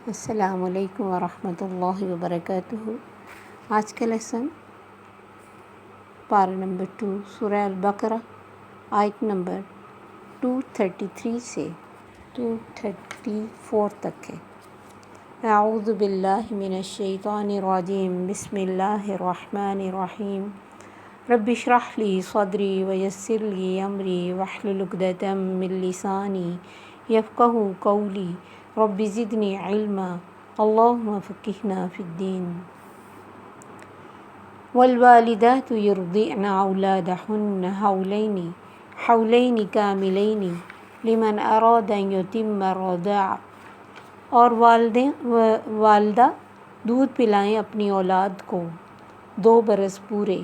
السلام علیکم ورحمۃ اللہ وبرکاتہ۔ آج کا لیسن پارہ نمبر 2 سورہ البقرہ آیت نمبر 233 سے 234 تک ہے۔ اعوذ باللہ من الشیطان الرجیم، بسم اللہ الرحمن الرحیم۔ رب اشرح لی صدری ویسر لی امری واحلل عقدۃ من لسانی یفقہوا قولی رب زدنی علما اللہم فقہنا فی الدین۔ والوالدات یرضعن اولادہن حولین کاملین لمن اراد ان یتم الرضاعہ، اور والدہ دودھ پلائیں اپنی اولاد کو 2 برس پورے،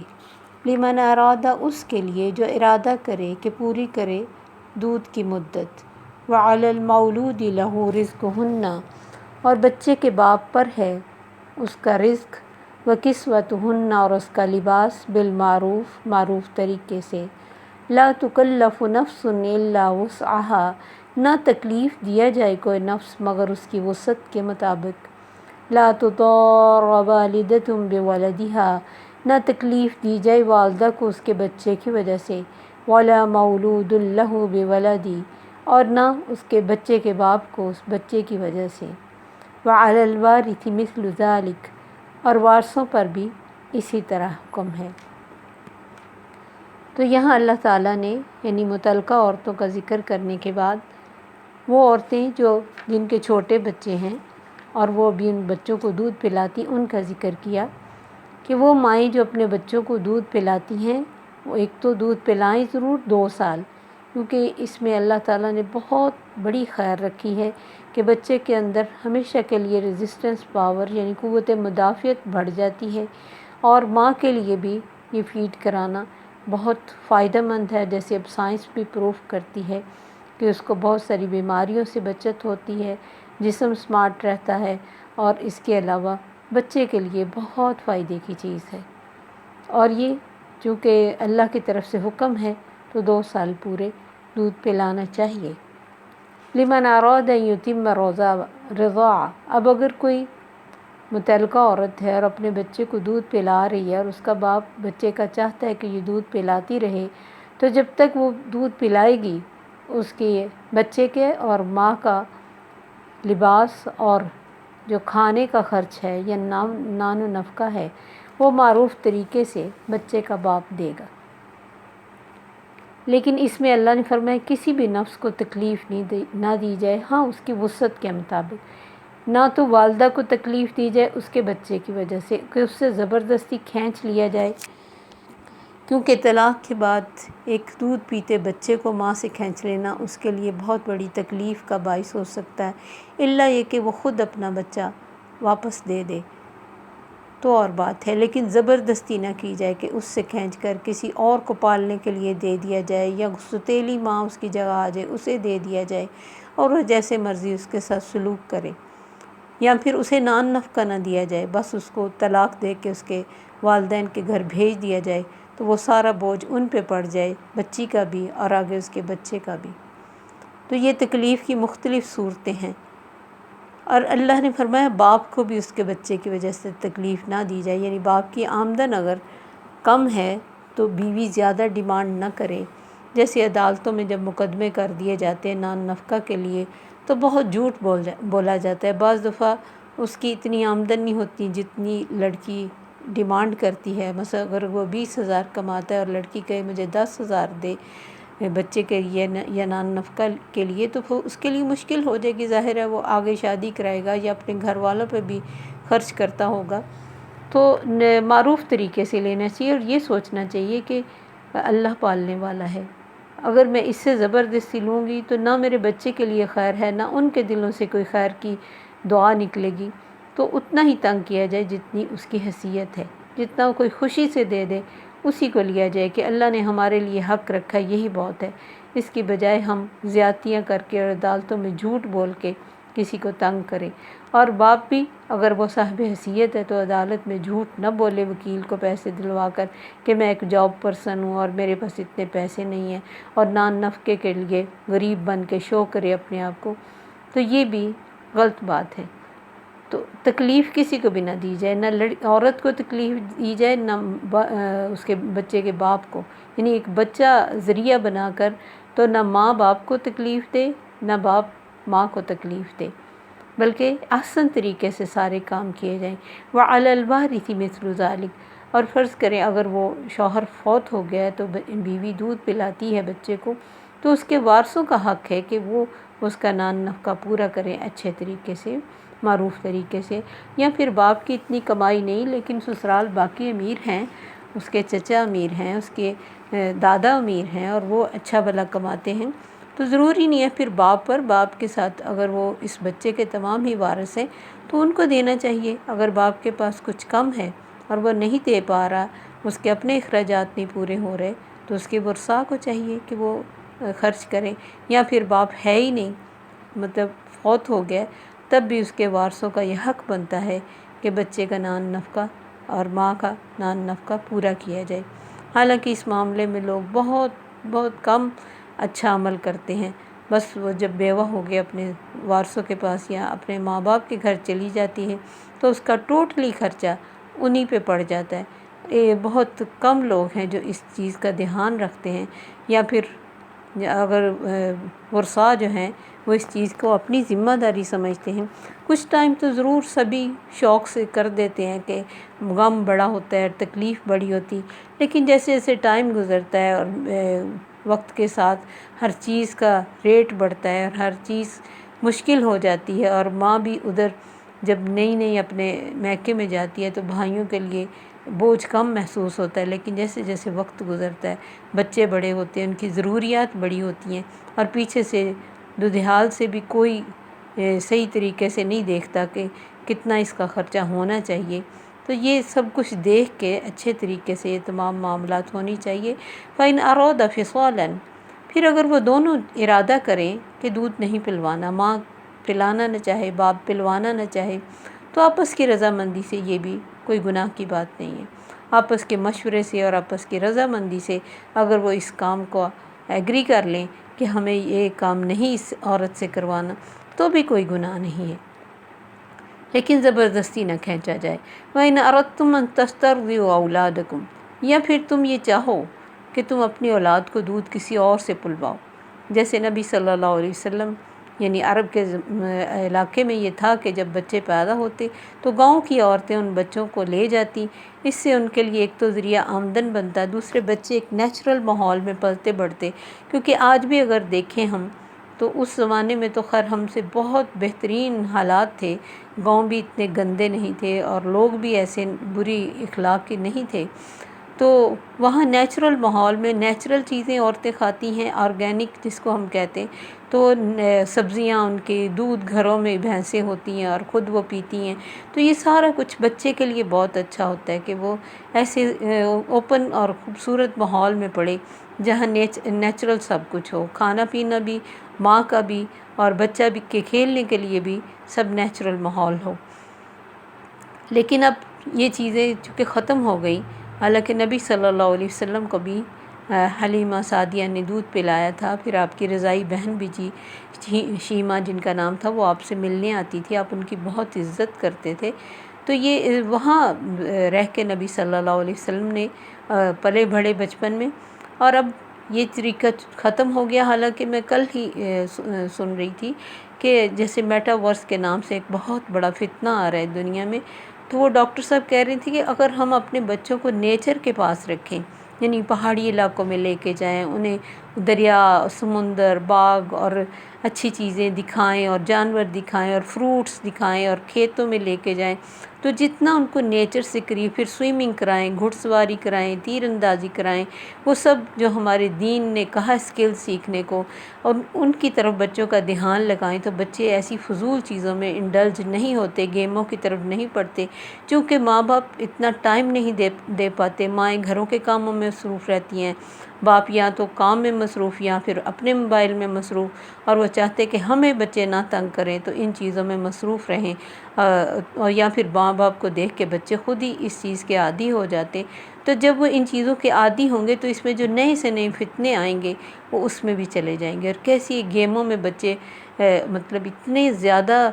لمن ارادہ اس کے لیے جو ارادہ کرے کہ پوری کرے دودھ کی مدت، وعلی المولود لہ رزقہن، اور بچے کے باپ پر ہے اس کا رزق، وکسوتہن، اور اس کا لباس، بالمعروف معروف طریقے سے، لا تکلف نفس الا وسعها، نہ تکلیف دیا جائے کوئی نفس مگر اس کی وسعت کے مطابق، لا تضار والدۃ بولدها، نہ تکلیف دی جائے والدہ کو اس کے بچے کی وجہ سے، ولا مولود لہ بولدہ، اور نہ اس کے بچے کے باپ کو اس بچے کی وجہ سے، وعلی الوارث مثل ذلک، اور وارثوں پر بھی اسی طرح حکم ہے۔ تو یہاں اللہ تعالیٰ نے یعنی متعلقہ عورتوں کا ذکر کرنے کے بعد وہ عورتیں جن کے چھوٹے بچے ہیں اور وہ بھی ان بچوں کو دودھ پلاتی، ان کا ذکر کیا کہ وہ مائیں جو اپنے بچوں کو دودھ پلاتی ہیں وہ ایک تو دودھ پلائیں ضرور 2 سال، کیونکہ اس میں اللہ تعالیٰ نے بہت بڑی خیر رکھی ہے کہ بچے کے اندر ہمیشہ کے لیے ریزسٹنس پاور یعنی قوت مدافعت بڑھ جاتی ہے، اور ماں کے لیے بھی یہ فیڈ کرانا بہت فائدہ مند ہے، جیسے اب سائنس بھی پروف کرتی ہے کہ اس کو بہت ساری بیماریوں سے بچت ہوتی ہے، جسم سمارٹ رہتا ہے، اور اس کے علاوہ بچے کے لیے بہت فائدے کی چیز ہے، اور یہ چونکہ اللہ کی طرف سے حکم ہے تو 2 سال پورے دودھ پلانا چاہیے۔ لمن اراد ان یتم الرضاعہ، اب اگر کوئی متعلقہ عورت ہے اور اپنے بچے کو دودھ پلا رہی ہے اور اس کا باپ بچے کا چاہتا ہے کہ یہ دودھ پلاتی رہے، تو جب تک وہ دودھ پلائے گی اس کے بچے کے اور ماں کا لباس اور جو کھانے کا خرچ ہے یا نان و نفقہ ہے وہ معروف طریقے سے بچے کا باپ دے گا۔ لیکن اس میں اللہ نے فرمایا کسی بھی نفس کو تکلیف نہ دی جائے، ہاں اس کی وسعت کے مطابق، نہ تو والدہ کو تکلیف دی جائے اس کے بچے کی وجہ سے کہ اس سے زبردستی کھینچ لیا جائے، کیونکہ طلاق کے بعد ایک دودھ پیتے بچے کو ماں سے کھینچ لینا اس کے لیے بہت بڑی تکلیف کا باعث ہو سکتا ہے، الا یہ کہ وہ خود اپنا بچہ واپس دے دے تو اور بات ہے، لیکن زبردستی نہ کی جائے کہ اس سے کھینچ کر کسی اور کو پالنے کے لیے دے دیا جائے، یا ستیلی ماں اس کی جگہ آ جائے اسے دے دیا جائے اور وہ جیسے مرضی اس کے ساتھ سلوک کرے، یا پھر اسے نان نفقہ نہ دیا جائے، بس اس کو طلاق دے کے اس کے والدین کے گھر بھیج دیا جائے تو وہ سارا بوجھ ان پہ پڑ جائے، بچی کا بھی اور آگے اس کے بچے کا بھی۔ تو یہ تکلیف کی مختلف صورتیں ہیں، اور اللہ نے فرمایا باپ کو بھی اس کے بچے کی وجہ سے تکلیف نہ دی جائے، یعنی باپ کی آمدن اگر کم ہے تو بیوی زیادہ ڈیمانڈ نہ کرے، جیسے عدالتوں میں جب مقدمے کر دیے جاتے ہیں نان نفقہ کے لیے تو بہت جھوٹ بولا جاتا ہے، بعض دفعہ اس کی اتنی آمدن نہیں ہوتی جتنی لڑکی ڈیمانڈ کرتی ہے، مثلا اگر وہ 20,000 کماتا ہے اور لڑکی کہے مجھے 10,000 دے بچے کے لیے یا نان نفقہ کے لیے، تو اس کے لیے مشکل ہو جائے گی، ظاہر ہے وہ آگے شادی کرائے گا یا اپنے گھر والوں پہ بھی خرچ کرتا ہوگا، تو معروف طریقے سے لینا چاہیے، اور یہ سوچنا چاہیے کہ اللہ پالنے والا ہے، اگر میں اس سے زبردستی لوں گی تو نہ میرے بچے کے لیے خیر ہے، نہ ان کے دلوں سے کوئی خیر کی دعا نکلے گی، تو اتنا ہی تنگ کیا جائے جتنی اس کی حیثیت ہے، جتنا کوئی خوشی سے دے دے اسی کو لیا جائے کہ اللہ نے ہمارے لیے حق رکھا یہی بہت ہے، اس کی بجائے ہم زیادتیاں کر کے اور عدالتوں میں جھوٹ بول کے کسی کو تنگ کریں، اور باپ بھی اگر وہ صاحب حیثیت ہے تو عدالت میں جھوٹ نہ بولے وکیل کو پیسے دلوا کر کہ میں ایک جاب پرسن ہوں اور میرے پاس اتنے پیسے نہیں ہیں، اور نان نفقے کے لیے غریب بن کے شو کرے اپنے آپ کو، تو یہ بھی غلط بات ہے۔ تو تکلیف کسی کو بھی نہ دی جائے، نہ عورت کو تکلیف دی جائے، نہ اس کے بچے کے باپ کو، یعنی ایک بچہ ذریعہ بنا کر تو نہ ماں باپ کو تکلیف دے، نہ باپ ماں کو تکلیف دے، بلکہ احسن طریقے سے سارے کام کیے جائیں۔ وَعَلَى الْوَارِثِ مِثْلُ ذَلِكَ، اور فرض کریں اگر وہ شوہر فوت ہو گیا ہے تو بیوی دودھ پلاتی ہے بچے کو، تو اس کے وارثوں کا حق ہے کہ وہ اس کا نان نفقہ پورا کریں اچھے طریقے سے، معروف طریقے سے، یا پھر باپ کی اتنی کمائی نہیں لیکن سسرال باقی امیر ہیں، اس کے چچا امیر ہیں، اس کے دادا امیر ہیں اور وہ اچھا بھلا کماتے ہیں، تو ضروری نہیں ہے پھر باپ پر، باپ کے ساتھ اگر وہ اس بچے کے تمام ہی وارث ہیں تو ان کو دینا چاہیے۔ اگر باپ کے پاس کچھ کم ہے اور وہ نہیں دے پا رہا، اس کے اپنے اخراجات نہیں پورے ہو رہے، تو اس کے ورثاء کو چاہیے کہ وہ خرچ کریں، یا پھر باپ ہے ہی نہیں، مطلب فوت ہو گیا، تب بھی اس کے وارثوں کا یہ حق بنتا ہے کہ بچے کا نان نفقہ اور ماں کا نان نفقہ پورا کیا جائے۔ حالانکہ اس معاملے میں لوگ بہت بہت کم اچھا عمل کرتے ہیں، بس وہ جب بیوہ ہو گیا اپنے وارثوں کے پاس یا اپنے ماں باپ کے گھر چلی جاتی ہے تو اس کا ٹوٹلی خرچہ انہی پہ پڑ جاتا ہے۔ بہت کم لوگ ہیں جو اس چیز کا دھیان رکھتے ہیں، یا پھر اگر ورثاء جو ہیں وہ اس چیز کو اپنی ذمہ داری سمجھتے ہیں۔ کچھ ٹائم تو ضرور سبھی شوق سے کر دیتے ہیں کہ غم بڑا ہوتا ہے، تکلیف بڑی ہوتی، لیکن جیسے جیسے ٹائم گزرتا ہے اور وقت کے ساتھ ہر چیز کا ریٹ بڑھتا ہے اور ہر چیز مشکل ہو جاتی ہے، اور ماں بھی ادھر جب نئی نئی اپنے میکے میں جاتی ہے تو بھائیوں کے لیے بوجھ کم محسوس ہوتا ہے، لیکن جیسے جیسے وقت گزرتا ہے بچے بڑے ہوتے ہیں، ان کی ضروریات بڑی ہوتی ہیں، اور پیچھے سے دودھیال سے بھی کوئی صحیح طریقے سے نہیں دیکھتا کہ کتنا اس کا خرچہ ہونا چاہیے، تو یہ سب کچھ دیکھ کے اچھے طریقے سے یہ تمام معاملات ہونی چاہیے۔ فَإِنْ أَرَادَ فِصَالًا، پھر اگر وہ دونوں ارادہ کریں کہ دودھ نہیں پلوانا، ماں پلانا نہ چاہے، باپ پلوانا نہ چاہے، تو آپس کی رضامندی سے یہ بھی کوئی گناہ کی بات نہیں ہے۔ آپس کے مشورے سے اور آپس کی رضامندی سے اگر وہ اس کام کو ایگری کر لیں کہ ہمیں یہ کام نہیں اس عورت سے کروانا، تو بھی کوئی گناہ نہیں ہے، لیکن زبردستی نہ کھینچا جائے۔ وَإِنْ أَرَدْتُمْ أَنْ تَسْتَرْضِعُوا أَوْلَادَكُمْ، یا پھر تم یہ چاہو کہ تم اپنی اولاد کو دودھ کسی اور سے پلواؤ، جیسے نبی صلی اللہ علیہ وسلم، یعنی عرب کے علاقے میں یہ تھا کہ جب بچے پیدا ہوتے تو گاؤں کی عورتیں ان بچوں کو لے جاتی، اس سے ان کے لیے ایک تو ذریعہ آمدن بنتا، دوسرے بچے ایک نیچرل ماحول میں پلتے بڑھتے، کیونکہ آج بھی اگر دیکھیں ہم تو اس زمانے میں تو خیر ہم سے بہت بہترین حالات تھے، گاؤں بھی اتنے گندے نہیں تھے اور لوگ بھی ایسے بری اخلاق کے نہیں تھے، تو وہاں نیچرل ماحول میں نیچرل چیزیں عورتیں کھاتی ہیں، آرگینک جس کو ہم کہتے ہیں، تو سبزیاں ان کے دودھ گھروں میں بھینسیں ہوتی ہیں اور خود وہ پیتی ہیں، تو یہ سارا کچھ بچے کے لیے بہت اچھا ہوتا ہے کہ وہ ایسے اوپن اور خوبصورت ماحول میں پڑے جہاں نیچرل سب کچھ ہو، کھانا پینا بھی، ماں کا بھی اور بچہ بھی کے کھیلنے کے لیے بھی سب نیچرل ماحول ہو۔ لیکن اب یہ چیزیں چونکہ ختم ہو گئی، حالانکہ نبی صلی اللہ علیہ وسلم کو بھی حلیمہ سعدیہ نے دودھ پلایا تھا، پھر آپ کی رضائی بہن بھی شیمہ جن کا نام تھا، وہ آپ سے ملنے آتی تھی، آپ ان کی بہت عزت کرتے تھے، تو یہ وہاں رہ کے نبی صلی اللہ علیہ وسلم نے پلے بڑھے بچپن میں، اور اب یہ طریقہ ختم ہو گیا۔ حالانکہ میں کل ہی سن رہی تھی کہ جیسے میٹاورس کے نام سے ایک بہت بڑا فتنہ آ رہا ہے دنیا میں، تو وہ ڈاکٹر صاحب کہہ رہی تھی کہ اگر ہم اپنے بچوں کو نیچر کے پاس رکھیں، یعنی پہاڑی علاقوں میں لے کے جائیں، انہیں دریا، سمندر، باغ اور اچھی چیزیں دکھائیں اور جانور دکھائیں اور فروٹس دکھائیں اور کھیتوں میں لے کے جائیں، تو جتنا ان کو نیچر سے قریب، پھر سوئمنگ کرائیں، گھڑ سواری کرائیں، تیر اندازی کرائیں، وہ سب جو ہمارے دین نے کہا اسکل سیکھنے کو، اور ان کی طرف بچوں کا دھیان لگائیں، تو بچے ایسی فضول چیزوں میں انڈلج نہیں ہوتے، گیموں کی طرف نہیں پڑھتے، چونکہ ماں باپ اتنا ٹائم نہیں دے پاتے، مائیں گھروں کے کاموں میں مصروف رہتی ہیں، باپ یا تو کام میں مصروف یا پھر اپنے موبائل میں مصروف، اور وہ چاہتے کہ ہمیں بچے نہ تنگ کریں تو ان چیزوں میں مصروف رہیں، اور یا پھر ماں باپ کو دیکھ کے بچے خود ہی اس چیز کے عادی ہو جاتے، تو جب وہ ان چیزوں کے عادی ہوں گے تو اس میں جو نئے سے نئے فتنے آئیں گے وہ اس میں بھی چلے جائیں گے، اور کیسی گیموں میں بچے مطلب اتنے زیادہ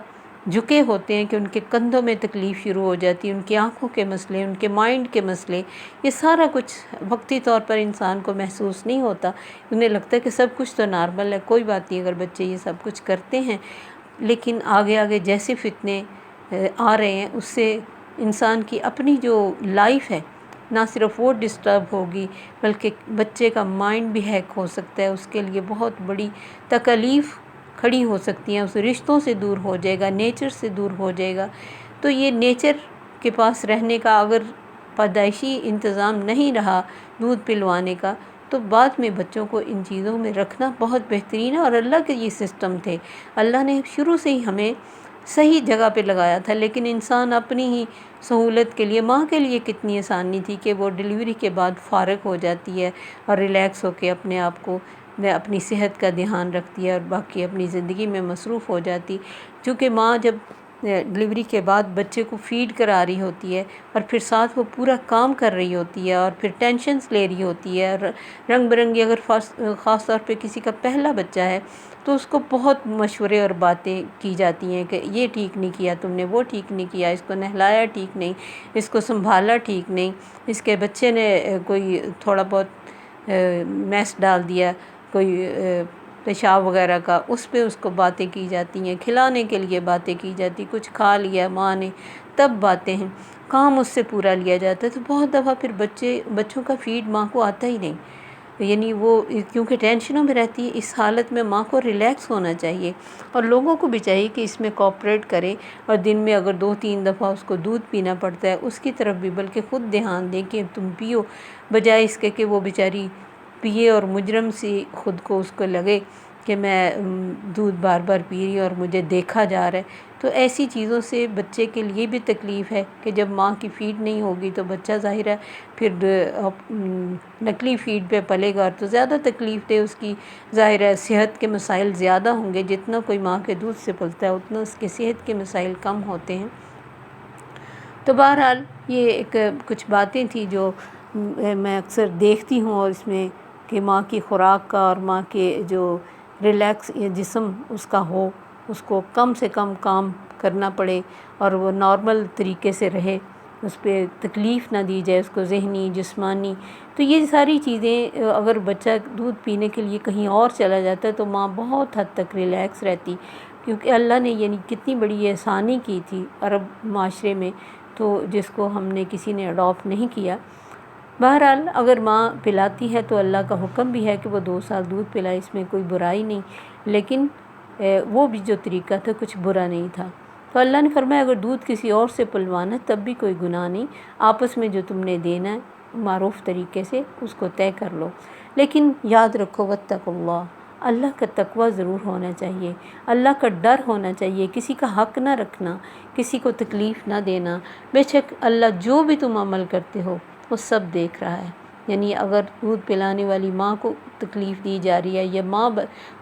جھکے ہوتے ہیں کہ ان کے کندھوں میں تکلیف شروع ہو جاتی ہے، ان کی آنکھوں کے مسئلے، ان کے مائنڈ کے مسئلے، یہ سارا کچھ وقتی طور پر انسان کو محسوس نہیں ہوتا، انہیں لگتا ہے کہ سب کچھ تو نارمل ہے، کوئی بات نہیں اگر بچے یہ سب کچھ کرتے ہیں، لیکن آگے آگے جیسے فتنے آ رہے ہیں اس سے انسان کی اپنی جو لائف ہے نہ صرف وہ ڈسٹرب ہوگی بلکہ بچے کا مائنڈ بھی ہیک ہو سکتا ہے، اس کے لیے بہت بڑی تکالیف کھڑی ہو سکتی ہیں، اس رشتوں سے دور ہو جائے گا، نیچر سے دور ہو جائے گا۔ تو یہ نیچر کے پاس رہنے کا اگر پیدائشی انتظام نہیں رہا دودھ پلوانے کا، تو بعد میں بچوں کو ان چیزوں میں رکھنا بہت بہترین ہے، اور اللہ کے یہ سسٹم تھے، اللہ نے شروع سے ہی ہمیں صحیح جگہ پہ لگایا تھا، لیکن انسان اپنی ہی سہولت کے لیے، ماں کے لیے کتنی آسانی تھی کہ وہ ڈیلیوری کے بعد فارغ ہو جاتی ہے اور ریلیکس ہو کے اپنے آپ کو اپنی صحت کا دھیان رکھتی ہے اور باقی اپنی زندگی میں مصروف ہو جاتی، چونکہ ماں جب ڈلیوری کے بعد بچے کو فیڈ کرا رہی ہوتی ہے اور پھر ساتھ وہ پورا کام کر رہی ہوتی ہے اور پھر ٹینشنز لے رہی ہوتی ہے، اور رنگ برنگی اگر خاص طور پہ کسی کا پہلا بچہ ہے تو اس کو بہت مشورے اور باتیں کی جاتی ہیں کہ یہ ٹھیک نہیں کیا تم نے، وہ ٹھیک نہیں کیا، اس کو نہلایا ٹھیک نہیں، اس کو سنبھالا ٹھیک نہیں، اس کے بچے نے کوئی تھوڑا بہت میس ڈال دیا، کوئی پیشاب وغیرہ کا، اس پہ اس کو باتیں کی جاتی ہیں، کھلانے کے لیے باتیں کی جاتی، کچھ کھا لیا ماں نے تب باتیں ہیں، کام اس سے پورا لیا جاتا ہے۔ تو بہت دفعہ پھر بچوں کا فیڈ ماں کو آتا ہی نہیں، یعنی وہ کیونکہ ٹینشنوں میں رہتی ہے، اس حالت میں ماں کو ریلیکس ہونا چاہیے، اور لوگوں کو بھی چاہیے کہ اس میں کوآپریٹ کرے، اور دن میں اگر 2-3 دفعہ اس کو دودھ پینا پڑتا ہے اس کی طرف بھی بلکہ خود دھیان دیں کہ تم پیو، بجائے اس کے کہ وہ بیچاری پیے اور مجرم سی خود کو اس کو لگے کہ میں دودھ بار بار پی رہی ہوں اور مجھے دیکھا جا رہا ہے۔ تو ایسی چیزوں سے بچے کے لیے بھی تکلیف ہے کہ جب ماں کی فیڈ نہیں ہوگی تو بچہ ظاہر ہے پھر نقلی فیڈ پہ پلے گا تو زیادہ تکلیف دے، اس کی ظاہر ہے صحت کے مسائل زیادہ ہوں گے، جتنا کوئی ماں کے دودھ سے پلتا ہے اتنا اس کے صحت کے مسائل کم ہوتے ہیں۔ تو بہرحال یہ ایک کچھ باتیں تھیں جو میں اکثر دیکھتی ہوں، اور اس میں کہ ماں کی خوراک کا اور ماں کے جو ریلیکس جسم اس کا ہو، اس کو کم سے کم کام کرنا پڑے اور وہ نارمل طریقے سے رہے، اس پہ تکلیف نہ دی جائے اس کو، ذہنی جسمانی۔ تو یہ ساری چیزیں اگر بچہ دودھ پینے کے لیے کہیں اور چلا جاتا ہے تو ماں بہت حد تک ریلیکس رہتی، کیونکہ اللہ نے یعنی کتنی بڑی احسانی کی تھی عرب معاشرے میں، تو جس کو ہم نے کسی نے اڈاپٹ نہیں کیا۔ بہرحال اگر ماں پلاتی ہے تو اللہ کا حکم بھی ہے کہ وہ 2 سال دودھ پلائے، اس میں کوئی برائی نہیں، لیکن وہ بھی جو طریقہ تھا کچھ برا نہیں تھا۔ تو اللہ نے فرمایا اگر دودھ کسی اور سے پلوانا تب بھی کوئی گناہ نہیں، آپس میں جو تم نے دینا ہے معروف طریقے سے اس کو طے کر لو، لیکن یاد رکھو واتقوا اللہ، اللہ کا تقوی ضرور ہونا چاہیے، اللہ کا ڈر ہونا چاہیے، کسی کا حق نہ رکھنا، کسی کو تکلیف نہ دینا۔ بے شک اللہ جو بھی تم عمل کرتے ہو وہ سب دیکھ رہا ہے، یعنی اگر دودھ پلانے والی ماں کو تکلیف دی جا رہی ہے، یا ماں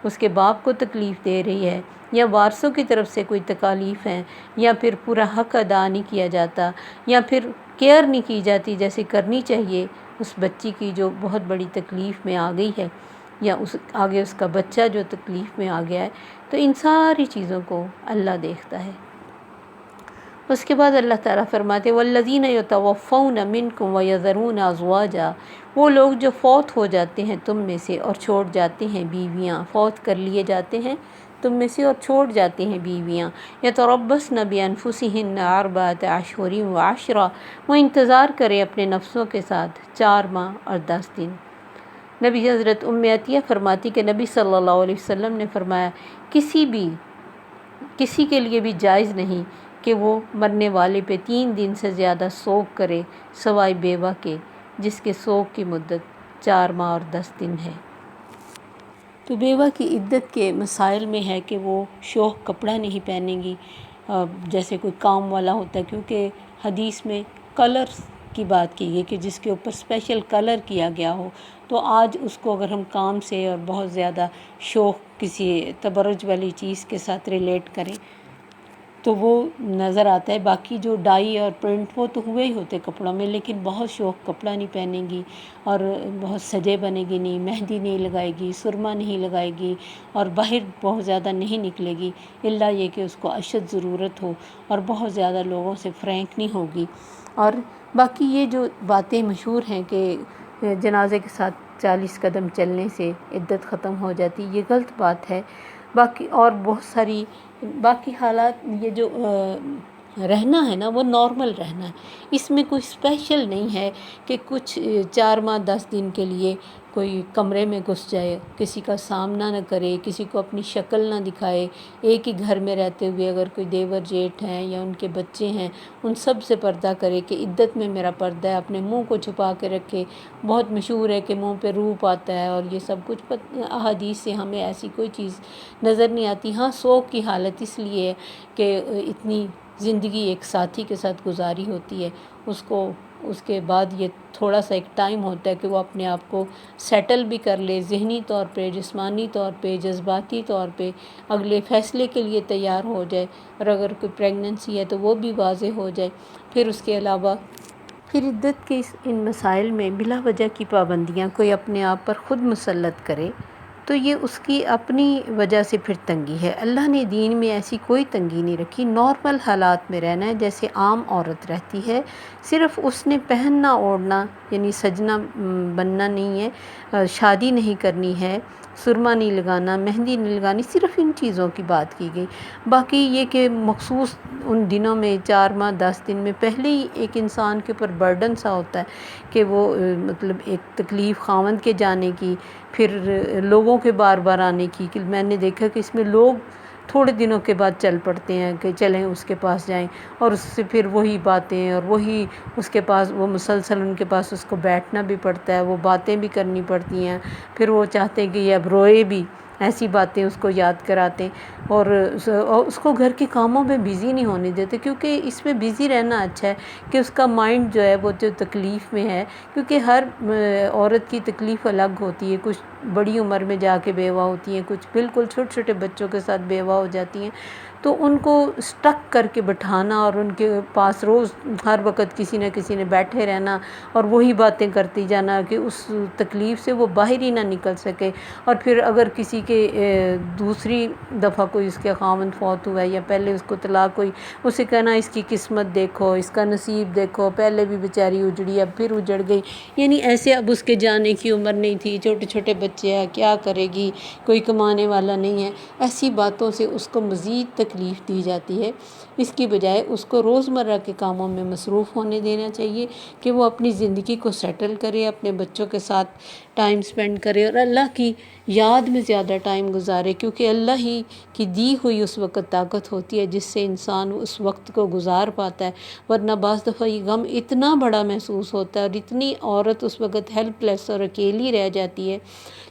اس کے باپ کو تکلیف دے رہی ہے، یا وارثوں کی طرف سے کوئی تکالیف ہیں، یا پھر پورا حق ادا نہیں کیا جاتا، یا پھر کیئر نہیں کی جاتی جیسے کرنی چاہیے اس بچی کی جو بہت بڑی تکلیف میں آ گئی ہے، یا آگے اس کا بچہ جو تکلیف میں آ گیا ہے، تو ان ساری چیزوں کو اللہ دیکھتا ہے۔ اس کے بعد اللہ تعالیٰ فرماتے والذین یتوفون منکم ویذرون ازواجا، وہ لوگ جو فوت ہو جاتے ہیں تم میں سے اور چھوڑ جاتے ہیں بیویاں، فوت کر لیے جاتے ہیں تم میں سے اور چھوڑ جاتے ہیں بیویاں، یتربصن بانفسہن اربعۃ اشہر وعشرا، وہ انتظار کریں اپنے نفسوں کے ساتھ 4 ماہ اور 10 دن۔ نبی حضرت عطیہ فرماتی کہ نبی صلی اللہ علیہ وسلم نے فرمایا کسی کے لیے بھی جائز نہیں کہ وہ مرنے والے پہ 3 دن سے زیادہ سوگ کرے سوائے بیوہ کے جس کے سوگ کی مدت 4 ماہ اور 10 دن ہے۔ تو بیوہ کی عدت کے مسائل میں ہے کہ وہ شوخ کپڑا نہیں پہنے گی جیسے کوئی کام والا ہوتا ہے، کیونکہ حدیث میں کلرز کی بات کی گئی کہ جس کے اوپر اسپیشل کلر کیا گیا ہو، تو آج اس کو اگر ہم کام سے اور بہت زیادہ شوق کسی تبرج والی چیز کے ساتھ ریلیٹ کریں تو وہ نظر آتا ہے۔ باقی جو ڈائی اور پرنٹ وہ تو ہوئے ہی ہوتے کپڑوں میں، لیکن بہت شوق کپڑا نہیں پہنے گی اور بہت سجے بنے گی نہیں، مہندی نہیں لگائے گی، سرما نہیں لگائے گی اور باہر بہت زیادہ نہیں نکلے گی، الا یہ کہ اس کو اشد ضرورت ہو، اور بہت زیادہ لوگوں سے فرینک نہیں ہوگی۔ اور باقی یہ جو باتیں مشہور ہیں کہ جنازے کے ساتھ 40 قدم چلنے سے عدت ختم ہو جاتی، یہ غلط بات ہے۔ باقی اور بہت ساری باقی حالات، یہ جو رہنا ہے نا وہ نارمل رہنا ہے، اس میں کوئی اسپیشل نہیں ہے کہ کچھ 4 ماہ 10 دن کے لیے کوئی کمرے میں گھس جائے، کسی کا سامنا نہ کرے، کسی کو اپنی شکل نہ دکھائے، ایک ہی گھر میں رہتے ہوئے اگر کوئی دیور جیٹھ ہیں یا ان کے بچے ہیں ان سب سے پردہ کرے کہ عدت میں میرا پردہ ہے، اپنے منہ کو چھپا کے رکھے۔ بہت مشہور ہے کہ منہ پہ روپ آتا ہے اور یہ سب کچھ، احادیث سے ہمیں ایسی کوئی چیز نظر نہیں آتی۔ ہاں سوگ کی حالت اس لیے ہے کہ اتنی زندگی ایک ساتھی کے ساتھ گزاری ہوتی ہے، اس کے بعد یہ تھوڑا سا ایک ٹائم ہوتا ہے کہ وہ اپنے آپ کو سیٹل بھی کر لے، ذہنی طور پہ، جسمانی طور پہ، جذباتی طور پہ اگلے فیصلے کے لیے تیار ہو جائے، اور اگر کوئی پریگننسی ہے تو وہ بھی واضح ہو جائے۔ پھر اس کے علاوہ پھر عدت کے ان مسائل میں بلا وجہ کی پابندیاں کوئی اپنے آپ پر خود مسلط کرے تو یہ اس کی اپنی وجہ سے پھر تنگی ہے۔ اللہ نے دین میں ایسی کوئی تنگی نہیں رکھی، نارمل حالات میں رہنا ہے جیسے عام عورت رہتی ہے، صرف اس نے پہننا اوڑھنا یعنی سجنا بننا نہیں ہے، شادی نہیں کرنی ہے، سرما نہیں لگانا، مہندی نہیں لگانی، صرف ان چیزوں کی بات کی گئی۔ باقی یہ کہ مخصوص ان دنوں میں 4 ماہ 10 دن میں پہلے ہی ایک انسان کے اوپر برڈن سا ہوتا ہے کہ وہ مطلب ایک تکلیف خاوند کے جانے کی، پھر لوگوں کے بار بار آنے کی، کہ میں نے دیکھا کہ اس میں لوگ تھوڑے دنوں کے بعد چل پڑتے ہیں کہ چلیں اس کے پاس جائیں، اور اس سے پھر وہی باتیں اور وہی اس کے پاس، وہ مسلسل ان کے پاس اس کو بیٹھنا بھی پڑتا ہے، وہ باتیں بھی کرنی پڑتی ہیں، پھر وہ چاہتے ہیں کہ یہ اب روئے بھی، ایسی باتیں اس کو یاد کراتے ہیں، اور اس کو گھر کے کاموں میں بیزی نہیں ہونے دیتے، کیونکہ اس میں بیزی رہنا اچھا ہے کہ اس کا مائنڈ جو ہے وہ جو تکلیف میں ہے، کیونکہ ہر عورت کی تکلیف الگ ہوتی ہے، کچھ بڑی عمر میں جا کے بیوہ ہوتی ہیں، کچھ بالکل چھوٹے چھوٹے بچوں کے ساتھ بیوہ ہو جاتی ہیں، تو ان کو سٹک کر کے بٹھانا اور ان کے پاس روز ہر وقت کسی نہ کسی نے بیٹھے رہنا اور وہی باتیں کرتی جانا کہ اس تکلیف سے وہ باہر ہی نہ نکل سکے، اور پھر اگر کسی کے دوسری دفعہ کوئی اس کے خاوند فوت ہوا ہے یا پہلے اس کو طلاق ہوئی، اسے کہنا اس کی قسمت دیکھو، اس کا نصیب دیکھو، پہلے بھی بیچاری اجڑی اب پھر اجڑ گئی، یعنی ایسے اب اس کے جانے کی عمر نہیں تھی، چھوٹے چھوٹے بچے ہیں، کیا کرے گی، کوئی کمانے والا نہیں ہے، ایسی باتوں سے اس کو مزید تکلیف دی جاتی ہے۔ اس کی بجائے اس کو روزمرہ کے کاموں میں مصروف ہونے دینا چاہیے کہ وہ اپنی زندگی کو سیٹل کرے، اپنے بچوں کے ساتھ ٹائم سپینڈ کرے اور اللہ کی یاد میں زیادہ ٹائم گزارے، کیونکہ اللہ ہی کی دی ہوئی اس وقت طاقت ہوتی ہے جس سے انسان اس وقت کو گزار پاتا ہے، ورنہ بعض دفعہ یہ غم اتنا بڑا محسوس ہوتا ہے اور اتنی عورت اس وقت ہیلپ لیس اور اکیلی رہ جاتی ہے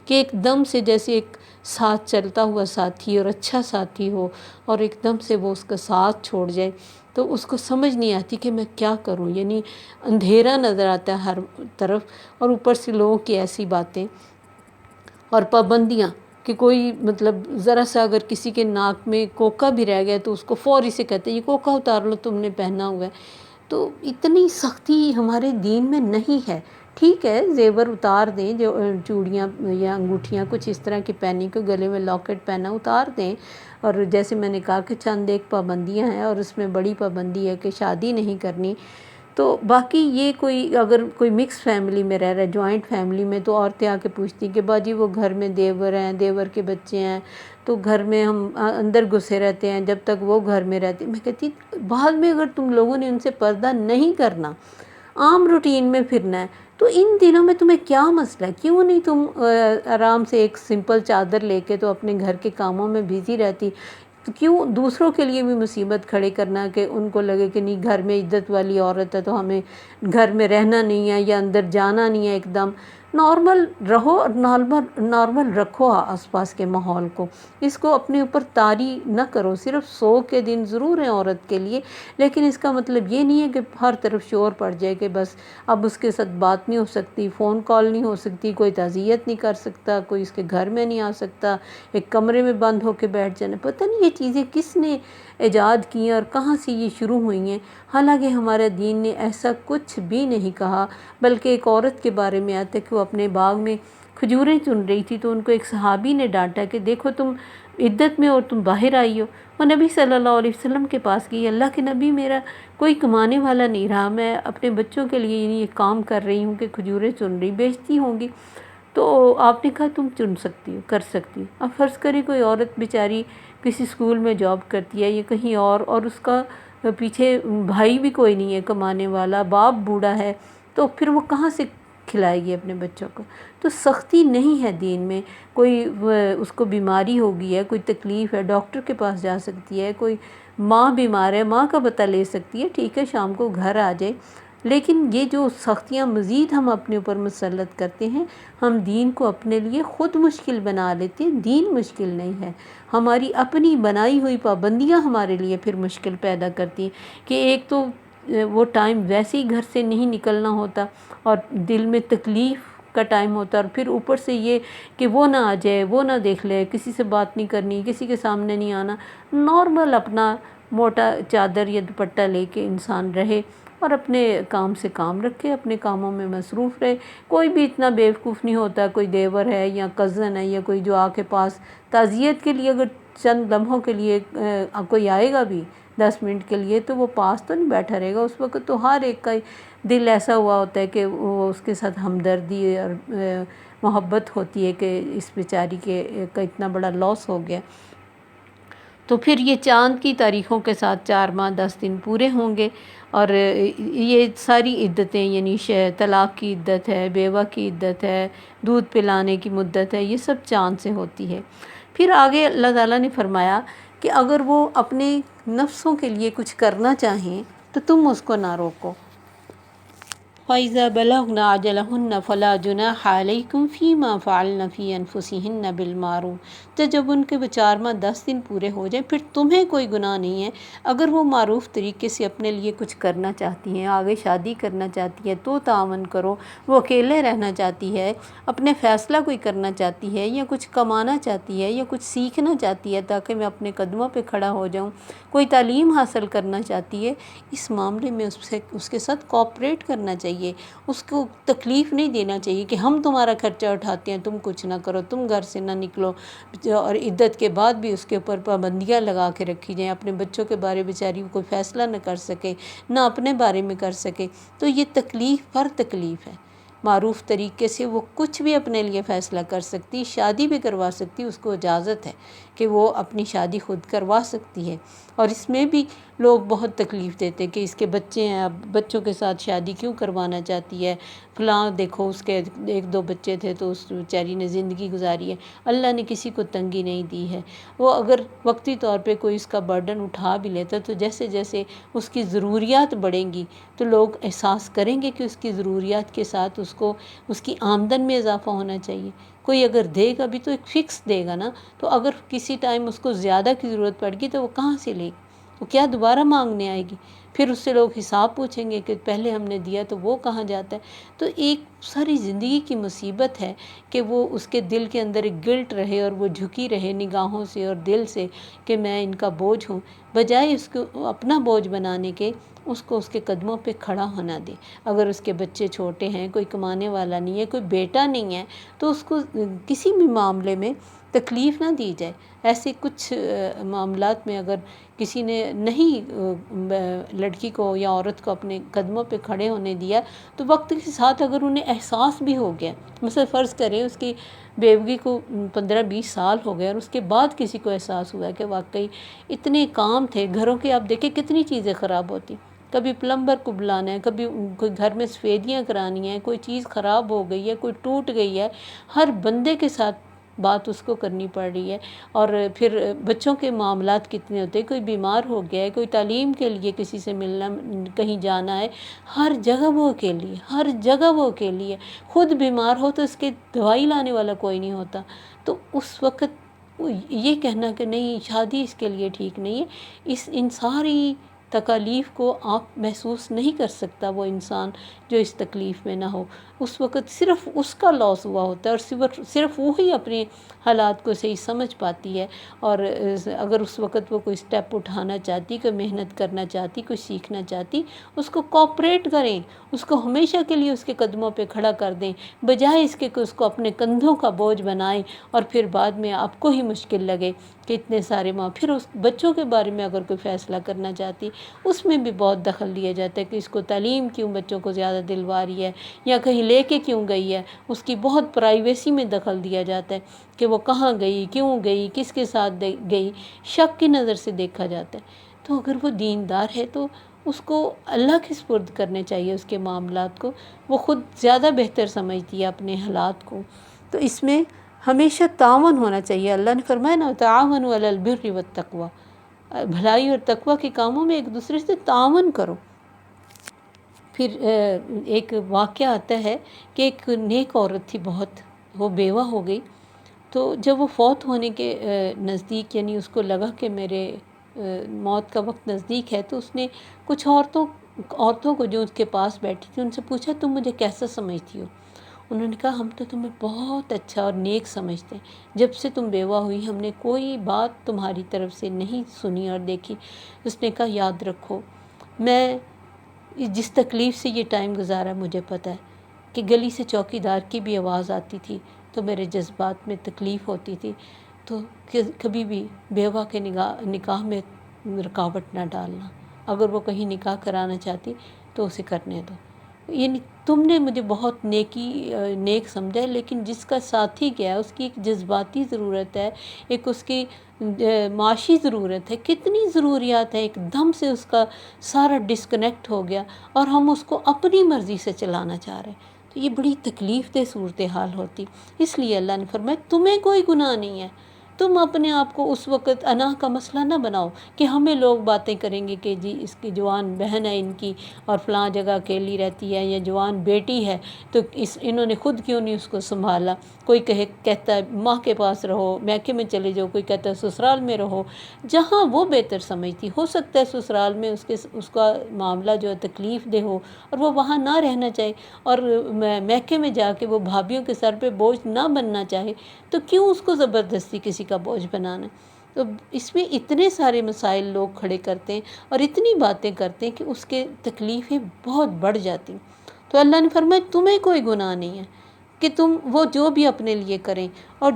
کہ ایک دم سے جیسے ایک ساتھ چلتا ہوا ساتھی اور اچھا ساتھی ہو اور ایک دم سے وہ اس کا ساتھ چھوڑ جائے تو اس کو سمجھ نہیں آتی کہ میں کیا کروں، یعنی اندھیرا نظر آتا ہے ہر طرف، اور اوپر سے لوگوں کی ایسی باتیں اور پابندیاں کہ کوئی مطلب ذرا سا اگر کسی کے ناک میں کوکا بھی رہ گیا تو اس کو فوری سے کہتے ہیں یہ کوکا اتار لو، تم نے پہنا ہوا ہے۔ تو اتنی سختی ہمارے دین میں نہیں ہے۔ ٹھیک ہے زیور اتار دیں، جو چوڑیاں یا انگوٹھیاں کچھ اس طرح کی پہنی، کو گلے میں لاکٹ پہنا اتار دیں، اور جیسے میں نے کہا کہ چند ایک پابندیاں ہیں اور اس میں بڑی پابندی ہے کہ شادی نہیں کرنی۔ تو باقی یہ کوئی اگر کوئی مکس فیملی میں رہ رہا ہے، جوائنٹ فیملی میں، تو عورتیں آ کے پوچھتی ہیں کہ باجی وہ گھر میں دیور ہیں، دیور کے بچے ہیں، تو گھر میں ہم اندر گھسے رہتے ہیں جب تک وہ گھر میں رہتے ہیں۔ میں کہتی بعد میں اگر تم لوگوں نے ان سے پردہ نہیں کرنا، عام روٹین میں پھرنا ہے، تو ان دنوں میں تمہیں کیا مسئلہ ہے؟ کیوں نہیں تم آرام سے ایک سمپل چادر لے کے تو اپنے گھر کے کاموں میں بیزی رہتی؟ کیوں دوسروں کے لیے بھی مصیبت کھڑے کرنا کہ ان کو لگے کہ نہیں گھر میں عدت والی عورت ہے تو ہمیں گھر میں رہنا نہیں ہے یا اندر جانا نہیں ہے ایک دم؟ نارمل رہو اور نارمل رکھو آس پاس کے ماحول کو، اس کو اپنے اوپر طاری نہ کرو۔ صرف 100 کے دن ضرور ہیں عورت کے لیے، لیکن اس کا مطلب یہ نہیں ہے کہ ہر طرف شور پڑ جائے کہ بس اب اس کے ساتھ بات نہیں ہو سکتی، فون کال نہیں ہو سکتی، کوئی تعزیت نہیں کر سکتا، کوئی اس کے گھر میں نہیں آ سکتا، ایک کمرے میں بند ہو کے بیٹھ جانا۔ پتہ نہیں یہ چیزیں کس نے ایجاد کی ہیں اور کہاں سے یہ شروع ہوئی ہیں، حالانکہ ہمارے دین نے ایسا کچھ بھی نہیں کہا۔ بلکہ ایک عورت کے بارے میں آتا ہے کہ وہ اپنے باغ میں کھجوریں چن رہی تھی، تو ان کو ایک صحابی نے ڈانٹا کہ دیکھو تم عدت میں اور تم باہر آئی ہو۔ وہ نبی صلی اللہ علیہ وسلم کے پاس گئی، اللہ کے نبی میرا کوئی کمانے والا نہیں رہا، میں اپنے بچوں کے لیے یہ کام کر رہی ہوں کہ کھجوریں چن رہی، بیچتی ہوں گی۔ تو آپ نے کہا تم چن سکتی ہو، کر سکتی ہو۔ اب فرض کریں کوئی عورت بیچاری کسی اسکول میں جاب کرتی ہے یا کہیں اور اس کا پیچھے بھائی بھی کوئی نہیں ہے کمانے والا، باپ بوڑھا ہے، تو پھر وہ کہاں سے کھلائے گی اپنے بچوں کو؟ تو سختی نہیں ہے دین میں۔ کوئی اس کو بیماری ہو گئی ہے، کوئی تکلیف ہے، ڈاکٹر کے پاس جا سکتی ہے، کوئی ماں بیمار ہے، ماں کا پتہ لے سکتی ہے، ٹھیک ہے شام کو گھر آ جائے۔ لیکن یہ جو سختیاں مزید ہم اپنے اوپر مسلط کرتے ہیں، ہم دین کو اپنے لیے خود مشکل بنا لیتے ہیں۔ دین مشکل نہیں ہے، ہماری اپنی بنائی ہوئی پابندیاں ہمارے لیے پھر مشکل پیدا کرتی ہیں کہ ایک تو وہ ٹائم ویسے ہی گھر سے نہیں نکلنا ہوتا اور دل میں تکلیف کا ٹائم ہوتا ہے، اور پھر اوپر سے یہ کہ وہ نہ آ جائے، وہ نہ دیکھ لے، کسی سے بات نہیں کرنی، کسی کے سامنے نہیں آنا، نارمل اپنا موٹا چادر یا دوپٹہ لے کے انسان رہے اور اپنے کام سے کام رکھے، اپنے کاموں میں مصروف رہے۔ کوئی بھی اتنا بیوقوف نہیں ہوتا، کوئی دیور ہے یا کزن ہے یا کوئی جو آ کے پاس تعزیت کے لیے اگر چند لمحوں کے لیے کوئی آئے گا بھی 10 منٹ کے لیے، تو وہ پاس تو نہیں بیٹھا رہے گا۔ اس وقت تو ہر ایک کا دل ایسا ہوا ہوتا ہے کہ وہ اس کے ساتھ ہمدردی اور محبت ہوتی ہے کہ اس بیچاری کا اتنا بڑا لاس ہو گیا۔ تو پھر یہ چاند کی تاریخوں کے ساتھ 4 ماہ 10 دن پورے ہوں گے، اور یہ ساری عدتیں یعنی طلاق کی عدت ہے، بیوہ کی عدت ہے، دودھ پلانے کی مدت ہے، یہ سب چاند سے ہوتی ہے۔ پھر آگے اللہ تعالیٰ نے فرمایا کہ اگر وہ اپنے نفسوں کے لیے کچھ کرنا چاہیں تو تم اس کو نہ روکو۔ فَإِذَا بَلَغْنَ أَجَلَهُنَّ فَلَا جُنَاحَ عَلَيْكُمْ فِي مَا فَعَلْنَ فِي أَنفُسِهِنَّ بِالْمَعْرُوفِ۔ تو جب ان کے 4 ماہ 10 دن پورے ہو جائیں پھر تمہیں کوئی گناہ نہیں ہے اگر وہ معروف طریقے سے اپنے لیے کچھ کرنا چاہتی ہیں، آگے شادی کرنا چاہتی ہے تو تعاون کرو، وہ اکیلے رہنا چاہتی ہے، اپنے فیصلہ کوئی کرنا چاہتی ہے یا کچھ کمانا چاہتی ہے یا کچھ سیکھنا چاہتی ہے تاکہ میں اپنے قدموں پہ کھڑا ہو جاؤں، کوئی تعلیم حاصل کرنا چاہتی ہے، اس معاملے میں اس کے ساتھ کوآپریٹ کرنا چاہیے، اس کو تکلیف نہیں دینا چاہیے کہ ہم تمہارا خرچہ اٹھاتے ہیں، تم کچھ نہ کرو، تم گھر سے نہ نکلو، اور عدت کے بعد بھی اس کے اوپر پابندیاں لگا کے رکھی جائیں، اپنے بچوں کے بارے بیچاری کوئی فیصلہ نہ کر سکے، نہ اپنے بارے میں کر سکے، تو یہ تکلیف پر تکلیف ہے۔ معروف طریقے سے وہ کچھ بھی اپنے لیے فیصلہ کر سکتی، شادی بھی کروا سکتی، اس کو اجازت ہے کہ وہ اپنی شادی خود کروا سکتی ہے۔ اور اس میں بھی لوگ بہت تکلیف دیتے کہ اس کے بچے ہیں، اب بچوں کے ساتھ شادی کیوں کروانا چاہتی ہے، فلاں دیکھو اس کے 1-2 بچے تھے تو اس بیچاری نے زندگی گزاری ہے۔ اللہ نے کسی کو تنگی نہیں دی ہے، وہ اگر وقتی طور پہ کوئی اس کا برڈن اٹھا بھی لیتا تو جیسے جیسے اس کی ضروریات بڑھیں گی تو لوگ احساس کریں گے کہ اس کی ضروریات کے ساتھ اس کو اس کی آمدن میں اضافہ ہونا چاہیے۔ کوئی اگر دے گا بھی تو ایک فکس دے گا نا، تو اگر کسی ٹائم اس کو زیادہ کی ضرورت پڑ گئی تو وہ کہاں سے لے گی؟ وہ کیا دوبارہ مانگنے آئے گی؟ پھر اس سے لوگ حساب پوچھیں گے کہ پہلے ہم نے دیا تو وہ کہاں جاتا ہے؟ تو ایک ساری زندگی کی مصیبت ہے کہ وہ اس کے دل کے اندر ایک گلٹ رہے اور وہ جھکی رہے نگاہوں سے اور دل سے کہ میں ان کا بوجھ ہوں، بجائے اس کو اپنا بوجھ بنانے کے اس کو اس کے قدموں پہ کھڑا ہونا دے۔ اگر اس کے بچے چھوٹے ہیں، کوئی کمانے والا نہیں ہے، کوئی بیٹا نہیں ہے، تو اس کو کسی بھی معاملے میں تکلیف نہ دی جائے۔ ایسے کچھ معاملات میں اگر کسی نے نہیں لڑکی کو یا عورت کو اپنے قدموں پہ کھڑے ہونے دیا تو وقت کے ساتھ اگر انہیں احساس بھی ہو گیا، مثلا فرض کریں اس کی بیوگی کو 15-20 سال ہو گئے اور اس کے بعد کسی کو احساس ہوا کہ واقعی اتنے کام تھے گھروں کے، آپ دیکھیں کتنی چیزیں خراب ہوتی، کبھی پلمبر کو بلانا ہے، کبھی کوئی گھر میں سفیدیاں کرانی ہیں، کوئی چیز خراب ہو گئی ہے، کوئی ٹوٹ گئی ہے، ہر بندے کے ساتھ بات اس کو کرنی پڑ رہی ہے۔ اور پھر بچوں کے معاملات کتنے ہوتے ہیں، کوئی بیمار ہو گیا ہے، کوئی تعلیم کے لیے کسی سے ملنا، کہیں جانا ہے، ہر جگہ وہ اکیلی ہے، ہر جگہ وہ اکیلی ہے۔ خود بیمار ہو تو اس کے دوائی لانے والا کوئی نہیں ہوتا۔ تو اس وقت یہ کہنا کہ نہیں شادی اس کے لیے ٹھیک نہیں ہے، ان ساری تکالیف کو آپ محسوس نہیں کر سکتا وہ انسان جو اس تکلیف میں نہ ہو۔ اس وقت صرف اس کا لاس ہوا ہوتا ہے، اور صرف وہی اپنے حالات کو صحیح سمجھ پاتی ہے۔ اور اگر اس وقت وہ کوئی سٹیپ اٹھانا چاہتی، کوئی محنت کرنا چاہتی، کوئی سیکھنا چاہتی، اس کو کوآپریٹ کریں، اس کو ہمیشہ کے لیے اس کے قدموں پہ کھڑا کر دیں، بجائے اس کے کہ اس کو اپنے کندھوں کا بوجھ بنائیں اور پھر بعد میں آپ کو ہی مشکل لگے کہ اتنے سارے ماں۔ پھر اس بچوں کے بارے میں اگر کوئی فیصلہ کرنا چاہتی، اس میں بھی بہت دخل لیا جاتا ہے کہ اس کو تعلیم کیوں بچوں کو زیادہ دلوا رہی ہے، یا کہیں لے کے کیوں گئی ہے، اس کی بہت پرائیویسی میں دخل دیا جاتا ہے کہ وہ کہاں گئی، کیوں گئی، کس کے ساتھ گئی، شک کی نظر سے دیکھا جاتا ہے۔ تو اگر وہ دیندار ہے تو اس کو اللہ کے سپرد کرنے چاہیے اس کے معاملات کو، وہ خود زیادہ بہتر سمجھتی ہے اپنے حالات کو۔ تو اس میں ہمیشہ تعاون ہونا چاہیے۔ اللہ نے فرمایا نا تعاونوا علی البر والتقوی، بھلائی اور تقوی کے کاموں میں ایک دوسرے سے تعاون کرو۔ پھر ایک واقعہ آتا ہے کہ ایک نیک عورت تھی بہت، وہ بیوہ ہو گئی، تو جب وہ فوت ہونے کے نزدیک، یعنی اس کو لگا کہ میرے موت کا وقت نزدیک ہے، تو اس نے کچھ عورتوں کو جو اس کے پاس بیٹھی تھی ان سے پوچھا تم مجھے کیسا سمجھتی ہو؟ انہوں نے کہا ہم تو تمہیں بہت اچھا اور نیک سمجھتے ہیں، جب سے تم بیوہ ہوئی ہم نے کوئی بات تمہاری طرف سے نہیں سنی اور دیکھی۔ اس نے کہا یاد رکھو، میں جس تکلیف سے یہ ٹائم گزارا مجھے پتہ ہے کہ گلی سے چوکی دار کی بھی آواز آتی تھی تو میرے جذبات میں تکلیف ہوتی تھی، تو کبھی بھی بیوہ کے نکاح میں رکاوٹ نہ ڈالنا، اگر وہ کہیں نکاح کرانا چاہتی تو اسے کرنے دو۔ یعنی تم نے مجھے بہت نیک سمجھا ہے، لیکن جس کا ساتھی گیا اس کی ایک جذباتی ضرورت ہے، ایک اس کی معاشی ضرورت ہے، کتنی ضروریات ہیں، ایک دم سے اس کا سارا ڈسکنیکٹ ہو گیا اور ہم اس کو اپنی مرضی سے چلانا چاہ رہے ہیں، تو یہ بڑی تکلیف دہ صورتحال ہوتی۔ اس لیے اللہ نے فرمایا تمہیں کوئی گناہ نہیں ہے، تم اپنے آپ کو اس وقت انا کا مسئلہ نہ بناؤ کہ ہمیں لوگ باتیں کریں گے کہ جی اس کی جوان بہن ہے ان کی اور فلاں جگہ اکیلی رہتی ہے، یا جوان بیٹی ہے تو انہوں نے خود کیوں نہیں اس کو سنبھالا۔ کوئی کہتا ہے ماں کے پاس رہو، میکے میں چلے جاؤ، کوئی کہتا ہے سسرال میں رہو، جہاں وہ بہتر سمجھتی ہو سکتا ہے سسرال میں اس کا معاملہ جو ہے تکلیف دہ ہو اور وہ وہاں نہ رہنا چاہے، اور میکے میں جا کے وہ بھابھیوں کے سر پہ بوجھ نہ بننا چاہے، تو کیوں اس کو زبردستی کسی کا بوجھ بنانا؟ تو اس میں اتنے سارے مسائل لوگ کھڑے کرتے ہیں اور اتنی باتیں کرتے ہیں کہ اس کے تکلیفیں بہت بڑھ جاتی ہیں۔ تو اللہ نے فرمایا تمہیں کوئی گناہ نہیں ہے کہ تم وہ جو بھی اپنے لیے کریں، اور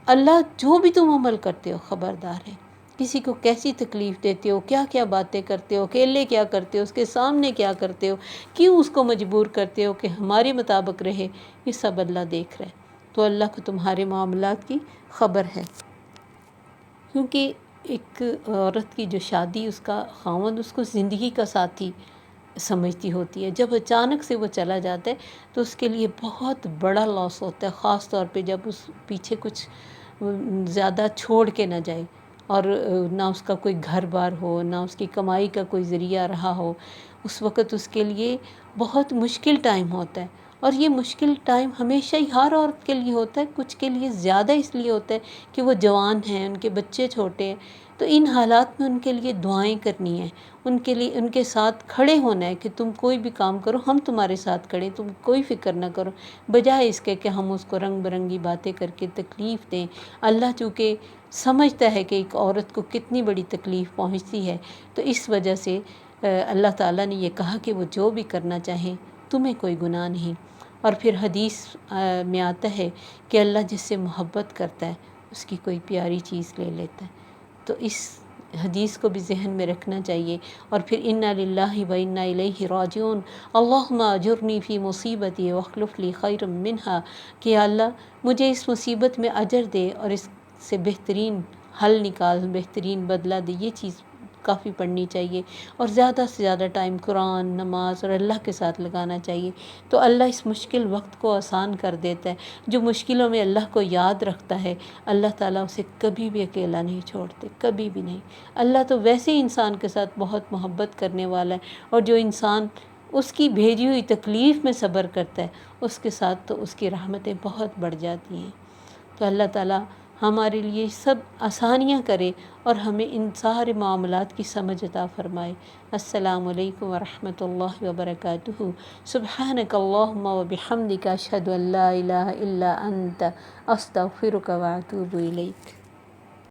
اللہ جو بھی تم عمل کرتے ہو خبردار ہے، کسی کو کیسی تکلیف دیتے ہو، کیا کیا باتیں کرتے ہو، اکیلے کیا کرتے ہو، اس کے سامنے کیا کرتے ہو، کیوں اس کو مجبور کرتے ہو کہ ہمارے مطابق رہے، یہ سب اللہ دیکھ رہا ہے۔ تو اللہ کو تمہارے معاملات کی خبر ہے، کیونکہ ایک عورت کی جو شادی اس کا خاوند اس کو زندگی کا ساتھی سمجھتی ہوتی ہے، جب اچانک سے وہ چلا جاتا ہے تو اس کے لیے بہت بڑا لاس ہوتا ہے، خاص طور پہ جب اس پیچھے کچھ زیادہ چھوڑ کے نہ جائے، اور نہ اس کا کوئی گھر بار ہو، نہ اس کی کمائی کا کوئی ذریعہ رہا ہو، اس وقت اس کے لیے بہت مشکل ٹائم ہوتا ہے۔ اور یہ مشکل ٹائم ہمیشہ ہی ہر عورت کے لیے ہوتا ہے، کچھ کے لیے زیادہ اس لیے ہوتا ہے کہ وہ جوان ہیں، ان کے بچے چھوٹے ہیں، تو ان حالات میں ان کے لیے دعائیں کرنی ہیں، ان کے لیے ان کے ساتھ کھڑے ہونا ہے کہ تم کوئی بھی کام کرو ہم تمہارے ساتھ کھڑے، تم کوئی فکر نہ کرو، بجائے اس کے کہ ہم اس کو رنگ برنگی باتیں کر کے تکلیف دیں۔ اللہ چونکہ سمجھتا ہے کہ ایک عورت کو کتنی بڑی تکلیف پہنچتی ہے، تو اس وجہ سے اللہ تعالیٰ نے یہ کہا کہ وہ جو بھی کرنا چاہیں تمہیں کوئی گناہ نہیں۔ اور پھر حدیث میں آتا ہے کہ اللہ جس سے محبت کرتا ہے اس کی کوئی پیاری چیز لے لیتا ہے، تو اس حدیث کو بھی ذہن میں رکھنا چاہیے۔ اور پھر انا للہ و انا الیہ راجعون، اللہم اجرنی فی مصیبتی واخلف لی خیرا منہا، کہ اللہ مجھے اس مصیبت میں اجر دے اور اس سے بہترین حل نکال، بہترین بدلہ دے، یہ چیز کافی پڑھنی چاہیے، اور زیادہ سے زیادہ ٹائم قرآن، نماز اور اللہ کے ساتھ لگانا چاہیے، تو اللہ اس مشکل وقت کو آسان کر دیتا ہے۔ جو مشکلوں میں اللہ کو یاد رکھتا ہے، اللہ تعالیٰ اسے کبھی بھی اکیلا نہیں چھوڑتے، کبھی بھی نہیں۔ اللہ تو ویسے ہی انسان کے ساتھ بہت محبت کرنے والا ہے، اور جو انسان اس کی بھیجی ہوئی تکلیف میں صبر کرتا ہے، اس کے ساتھ تو اس کی رحمتیں بہت بڑھ جاتی ہیں۔ تو اللہ تعالیٰ ہمارے لیے سب آسانیاں کرے اور ہمیں ان سارے معاملات کی سمجھ عطا فرمائے۔ السلام علیکم ورحمۃ اللہ وبرکاتہ۔ سبحانک اللہم وبحمدک، اشہد ان لا الہ الا انت، استغفرک واتوب الیک۔